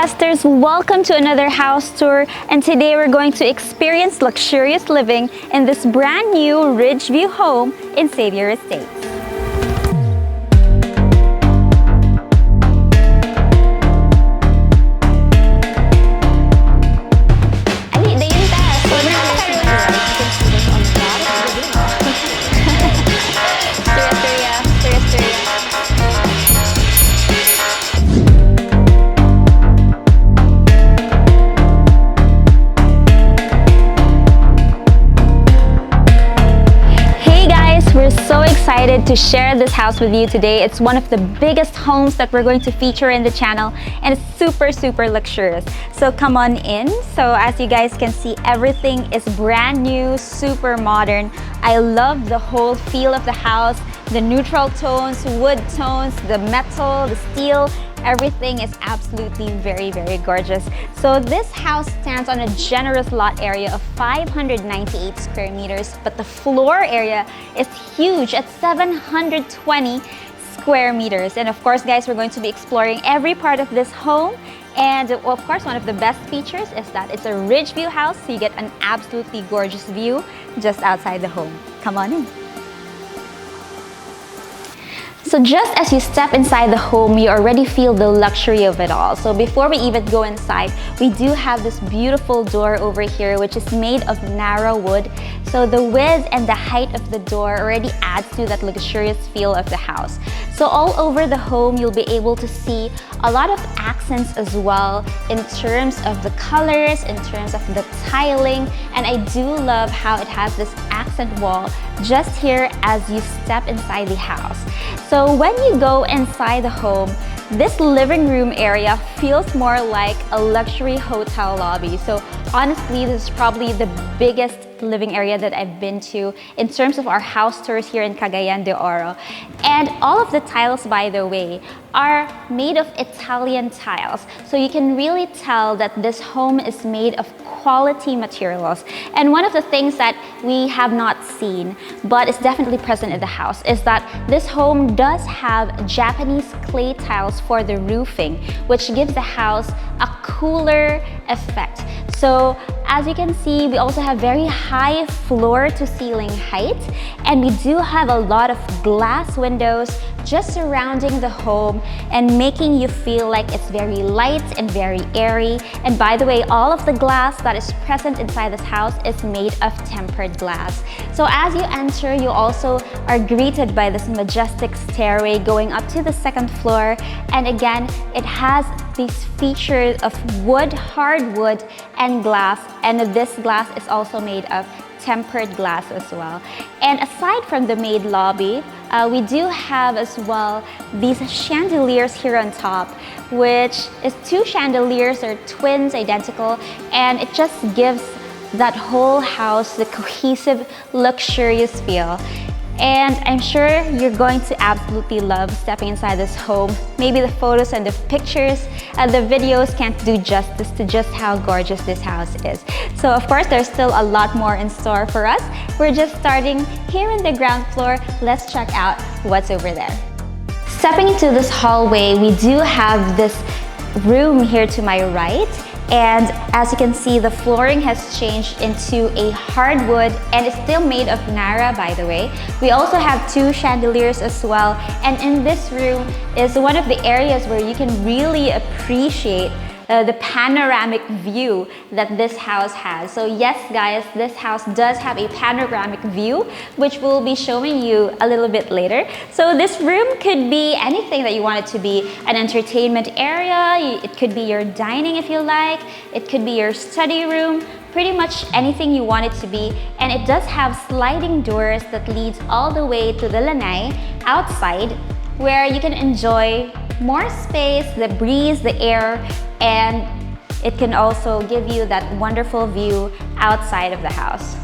investors, welcome to another house tour, and today we're going to experience luxurious living in this brand new Ridgeview home in Xavier Estates. We're so excited to share this house with you today. It's one of the biggest homes that we're going to feature in the channel, and it's super luxurious. So come on in. So as you guys can see, everything is brand new, super modern. I love the whole feel of the house, the neutral tones, wood tones, the metal, the steel. Everything is absolutely very gorgeous. So this house stands on a generous lot area of 598 square meters, but the floor area is huge at 720 square meters. And of course, guys, we're going to be exploring every part of this home. And well, of course, one of the best features is that it's a Ridgeview house, so you get an absolutely gorgeous view just outside the home. Come on in. So just as you step inside the home, you already feel the luxury of it all. So before we even go inside, we do have this beautiful door over here, which is made of narrow wood. So the width and the height of the door already adds to that luxurious feel of the house. So all over the home, you'll be able to see a lot of accents as well in terms of the colors, in terms of the tiling. And I do love how it has this accent wall just here as you step inside the house. So when you go inside the home, this living room area feels more like a luxury hotel lobby. So honestly, this is probably the biggest living area that I've been to in terms of our house tours here in Cagayan de Oro. And all of the tiles, by the way, are made of Italian tiles. So you can really tell that this home is made of quality materials. And one of the things that we have not seen, but is definitely present in the house, is that this home does have Japanese clay tiles for the roofing, which gives the house a cooler effect. So as you can see, we also have very high floor to ceiling height, and we do have a lot of glass windows just surrounding the home and making you feel like it's very light and very airy. And by the way, all of the glass that is present inside this house is made of tempered glass. So as you enter, you also are greeted by this majestic stairway going up to the second floor. And again, it has these features of wood, hardwood, and glass. And this glass is also made of tempered glass as well. And aside from the maid lobby, we do have as well these chandeliers here on top, which is two chandeliers, they're twins, identical, and it just gives that whole house the cohesive, luxurious feel. And I'm sure you're going to absolutely love stepping inside this home. Maybe the photos and the pictures and the videos can't do justice to just how gorgeous this house is. So of course, there's still a lot more in store for us. We're just starting here in the ground floor. Let's check out what's over there. Stepping into this hallway, we do have this room here to my right. And as you can see, the flooring has changed into a hardwood, and it's still made of Nara, by the way. We also have two chandeliers as well. And in this room is one of the areas where you can really appreciate the panoramic view that this house has. So yes, guys, this house does have a panoramic view, which we'll be showing you a little bit later. So this room could be anything that you want it to be. An entertainment area, it could be your dining if you like, it could be your study room, pretty much anything you want it to be. And it does have sliding doors that leads all the way to the lanai outside, where you can enjoy more space, the breeze, the air, and it can also give you that wonderful view outside of the house.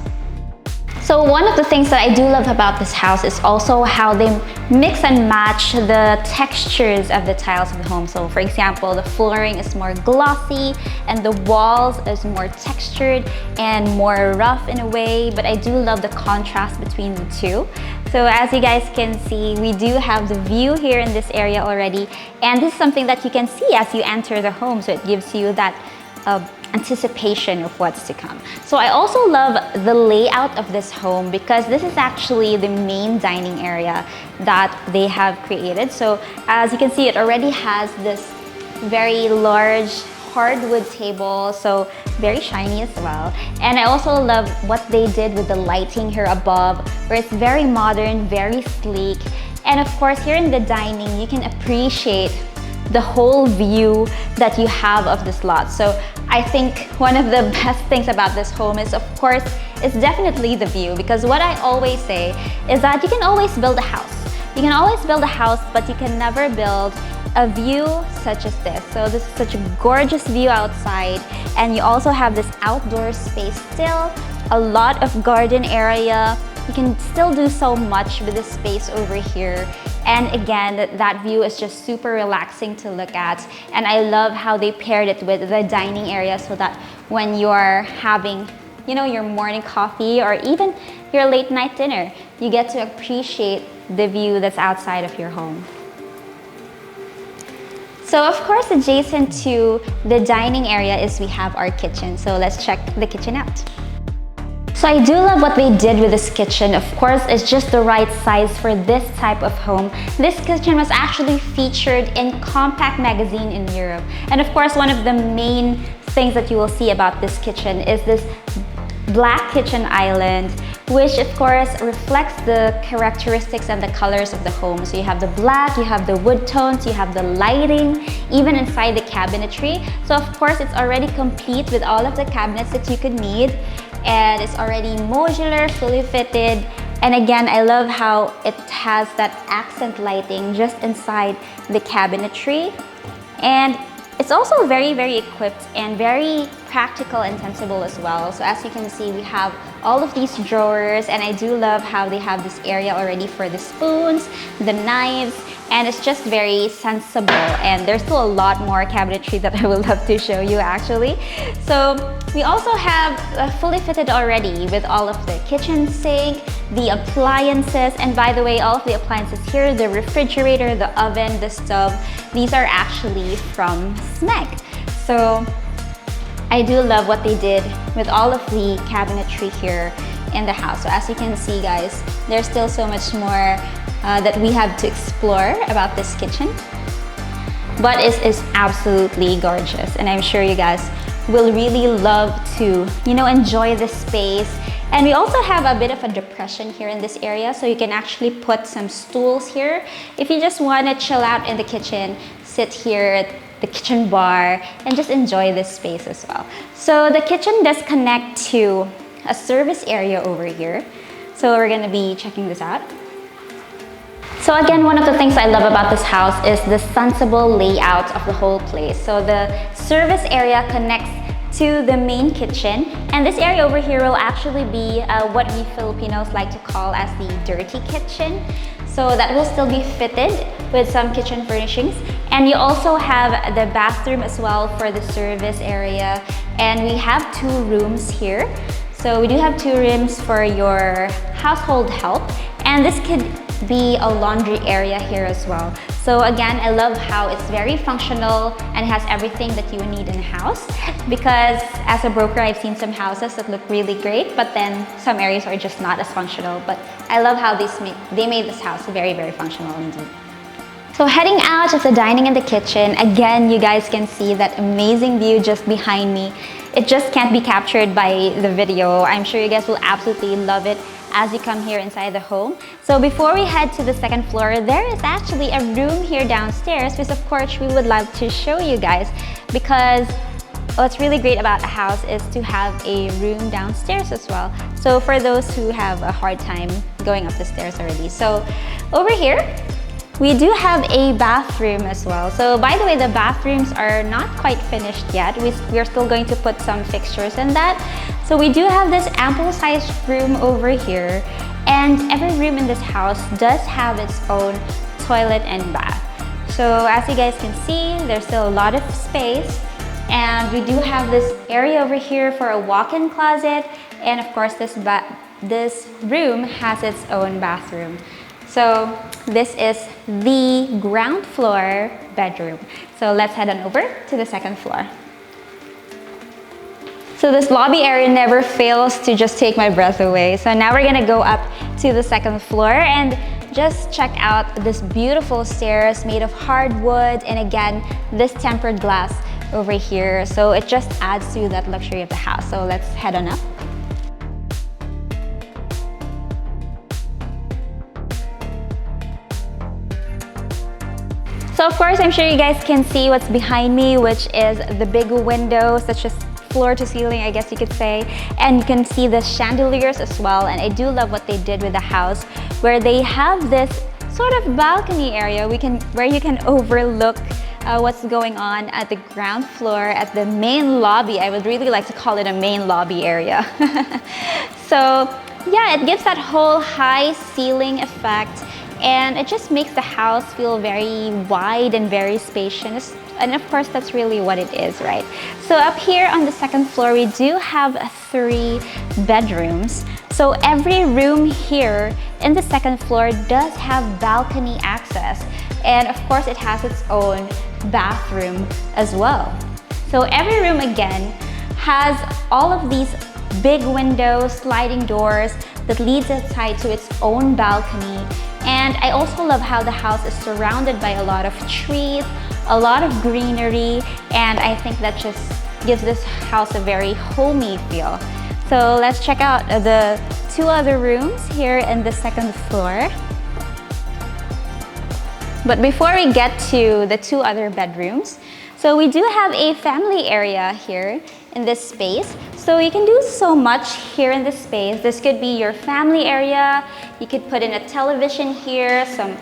So one of the things that I do love about this house is also how they mix and match the textures of the tiles of the home. So for example, the flooring is more glossy and the walls is more textured and more rough in a way, but I do love the contrast between the two. So as you guys can see, we do have the view here in this area already, and this is something that you can see as you enter the home, so it gives you that anticipation of what's to come. So I also love the layout of this home because this is actually the main dining area that they have created. So as you can see, it already has this very large hardwood table, so very shiny as well. And I also love what they did with the lighting here above, where it's very modern, very sleek. And of course, here in the dining, you can appreciate the whole view that you have of this lot. So I think one of the best things about this home is, of course, it's definitely the view, because what I always say is that you can always build a house. You can always build a house, but you can never build a view such as this. So this is such a gorgeous view outside, and you also have this outdoor space still, a lot of garden area. You can still do so much with this space over here. And again, that view is just super relaxing to look at. And I love how they paired it with the dining area so that when you're having, you know, your morning coffee or even your late night dinner, you get to appreciate the view that's outside of your home. So of course, adjacent to the dining area is we have our kitchen. So let's check the kitchen out. So I do love what they did with this kitchen. Of course, it's just the right size for this type of home. This kitchen was actually featured in Compact magazine in Europe. And of course, one of the main things that you will see about this kitchen is this black kitchen island, which of course reflects the characteristics and the colors of the home. So you have the black, you have the wood tones, you have the lighting, even inside the cabinetry. So of course, it's already complete with all of the cabinets that you could need. And it's already modular, fully fitted. And again, I love how it has that accent lighting just inside the cabinetry. And it's also very, very equipped and very practical and sensible as well. So as you can see, we have all of these drawers, and I do love how they have this area already for the spoons, the knives, and it's just very sensible. And there's still a lot more cabinetry that I would love to show you actually. So we also have fully fitted already with all of the kitchen sink, the appliances, and by the way, all of the appliances here, the refrigerator, the oven, the stove, these are actually from SMEG. So I do love what they did with all of the cabinetry here in the house. So as you can see, guys, there's still so much more that we have to explore about this kitchen. But it is absolutely gorgeous, and I'm sure you guys will really love to, you know, enjoy this space. And we also have a bit of a depression here in this area, so you can actually put some stools here if you just want to chill out in the kitchen, sit here at the kitchen bar, and just enjoy this space as well. So the kitchen does connect to a service area over here. So we're gonna be checking this out. So again, one of the things I love about this house is the sensible layout of the whole place. So the service area connects to the main kitchen, and this area over here will actually be what we Filipinos like to call as the dirty kitchen. So that will still be fitted with some kitchen furnishings. And you also have the bathroom as well for the service area. And we have 2 rooms here. So we do have 2 rooms for your household help. And this could be a laundry area here as well. So again, I love how it's very functional and has everything that you would need in a house, because as a broker, I've seen some houses that look really great, but then some areas are just not as functional. But I love how they made this house very, very functional indeed. So heading out of the dining and the kitchen, again, you guys can see that amazing view just behind me. It just can't be captured by the video. I'm sure you guys will absolutely love it as you come here inside the home. So before we head to the 2nd floor, there is actually a room here downstairs, which of course we would love to show you guys, because what's really great about a house is to have a room downstairs as well. So for those who have a hard time going up the stairs already. So over here, We do have a bathroom as well. So by the way, the bathrooms are not quite finished yet. We're still going to put some fixtures in that. So we do have this ample sized room over here, and every room in this house does have its own toilet and bath. So as you guys can see, there's still a lot of space, and we do have this area over here for a walk-in closet, and of course this room has its own bathroom. So this is the ground floor bedroom. So let's head on over to the second floor. So this lobby area never fails to just take my breath away. So now we're gonna go up to the second floor and just check out this beautiful stairs made of hardwood, and again, this tempered glass over here. So it just adds to that luxury of the house. So let's head on up. So of course, I'm sure you guys can see what's behind me, which is the big windows, that's just floor to ceiling, I guess you could say. And you can see the chandeliers as well. And I do love what they did with the house, where they have this sort of balcony area where you can overlook what's going on at the ground floor, at the main lobby. I would really like to call it a main lobby area. So yeah, it gives that whole high ceiling effect, and it just makes the house feel very wide and very spacious. And of course, that's really what it is, right? So up here on the second floor, we do have 3 bedrooms. So every room here in the second floor does have balcony access. And of course, it has its own bathroom as well. So every room again has all of these big windows, sliding doors that leads outside to its own balcony. And I also love how the house is surrounded by a lot of trees, a lot of greenery, and I think that just gives this house a very homey feel. So let's check out the 2 other rooms here in the second floor. But before we get to the 2 other bedrooms, so we do have a family area here in this space. So you can do so much here in this space. This could be your family area. You could put in a television here, some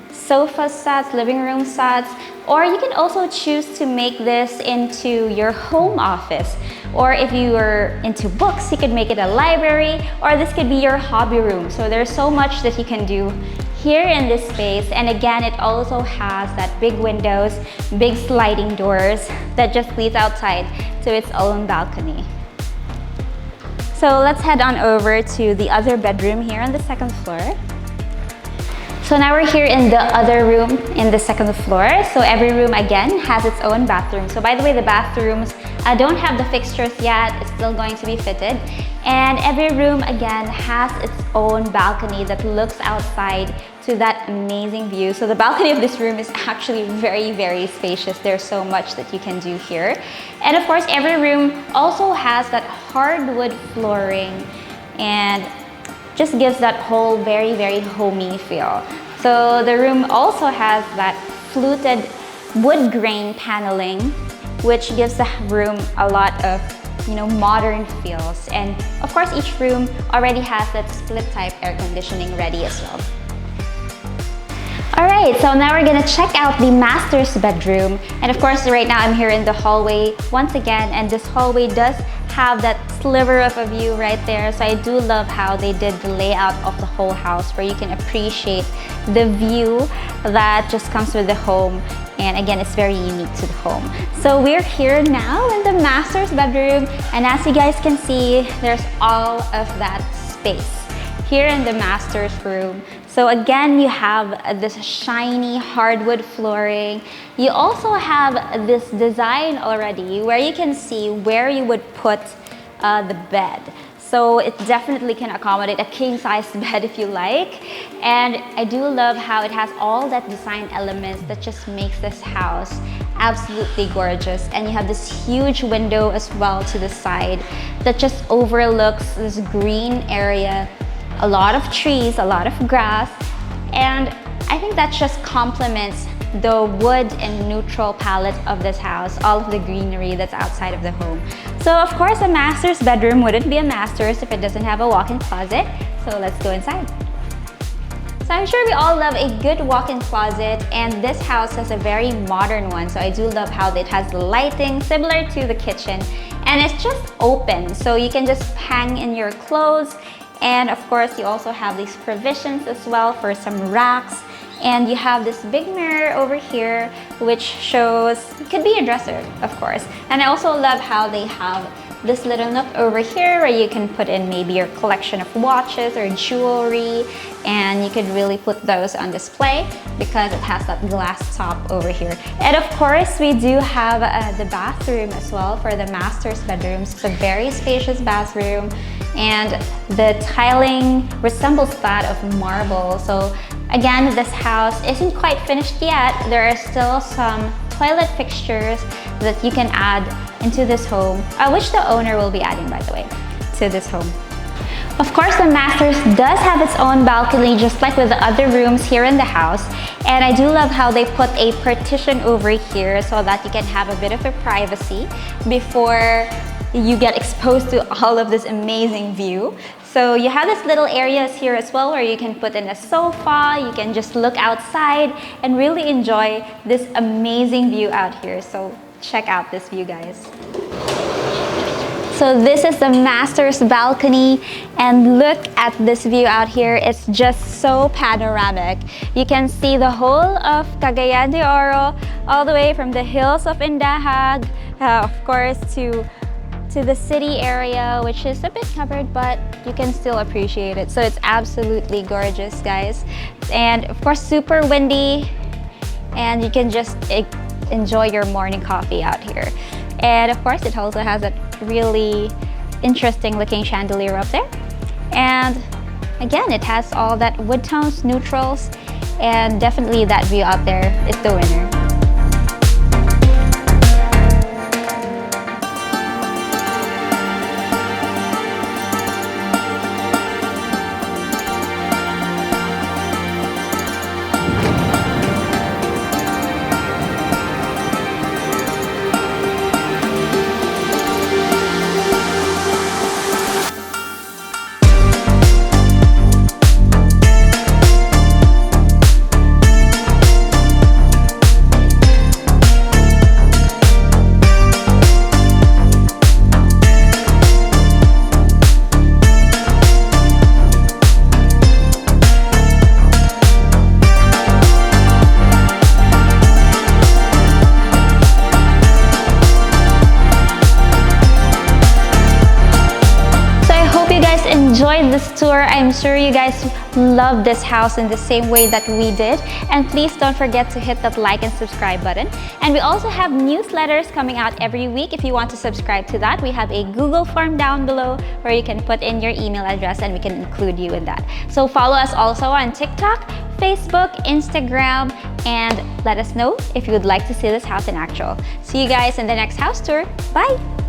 sofa sets, living room sets, or you can also choose to make this into your home office. Or if you were into books, you could make it a library, or this could be your hobby room. So there's so much that you can do here in this space. And again, it also has that big windows, big sliding doors that just leads outside to its own balcony. So let's head on over to the other bedroom here on the second floor. So now we're here in the other room in the second floor. So every room again has its own bathroom. So by the way, the bathrooms don't have the fixtures yet. It's still going to be fitted. And every room again has its own balcony that looks outside to that amazing view. So the balcony of this room is actually very, very spacious. There's so much that you can do here. And of course, every room also has that hardwood flooring and just gives that whole very, very homey feel. So the room also has that fluted wood grain paneling, which gives the room a lot of modern feels. And of course, each room already has that split type air conditioning ready as well. All right, so now we're gonna check out the master's bedroom. And of course, right now I'm here in the hallway once again, and this hallway does have that sliver of a view right there. So I do love how they did the layout of the whole house, where you can appreciate the view that just comes with the home. And again, it's very unique to the home. So we're here now in the master's bedroom, and as you guys can see, there's all of that space here in the master's room. So again, you have this shiny hardwood flooring. You also have this design already where you can see where you would put the bed. So it definitely can accommodate a king-size bed if you like. And I do love how it has all that design elements that just makes this house absolutely gorgeous. And you have this huge window as well to the side that just overlooks this green area, a lot of trees, a lot of grass. And I think that just complements the wood and neutral palette of this house, all of the greenery that's outside of the home. So of course, a master's bedroom wouldn't be a master's if it doesn't have a walk-in closet. So let's go inside. So So I'm sure we all love a good walk-in closet, and this house has a very modern one. So I do love how it has the lighting similar to the kitchen, and it's just open. So you can just hang in your clothes. And of course, you also have these provisions as well for some racks. And you have this big mirror over here, which shows, it could be a dresser, of course. And I also love how they have this little nook over here where you can put in maybe your collection of watches or jewelry, and you could really put those on display because it has that glass top over here. And of course, we do have the bathroom as well for the master's bedrooms. It's a very spacious bathroom, and the tiling resembles that of marble. So again, this house isn't quite finished yet. There are still some toilet fixtures that you can add into this home, which the owner will be adding, by the way, to this home. Of course, the master's does have its own balcony, just like with the other rooms here in the house. And I do love how they put a partition over here so that you can have a bit of a privacy before you get exposed to all of this amazing view. So you have this little areas here as well where you can put in a sofa, you can just look outside and really enjoy this amazing view out here. So check out this view, guys. So this is the master's balcony, and look at this view out here. It's just so panoramic. You can see the whole of Cagayan de Oro, all the way from the hills of Indahag, of course, to the city area, which is a bit covered, but you can still appreciate it. So it's absolutely gorgeous, guys. And of course, super windy, and you can just enjoy your morning coffee out here. And of course, it also has a really interesting looking chandelier up there. And again, it has all that wood tones, neutrals, and definitely that view out there is the winner. Enjoyed this tour. I'm sure you guys love this house in the same way that we did. And please don't forget to hit that like and subscribe button. And we also have newsletters coming out every week. If you want to subscribe to that, we have a Google form down below where you can put in your email address and we can include you in that. So follow us also on TikTok, Facebook, Instagram, and let us know if you would like to see this house in actual. See you guys in the next house tour. Bye!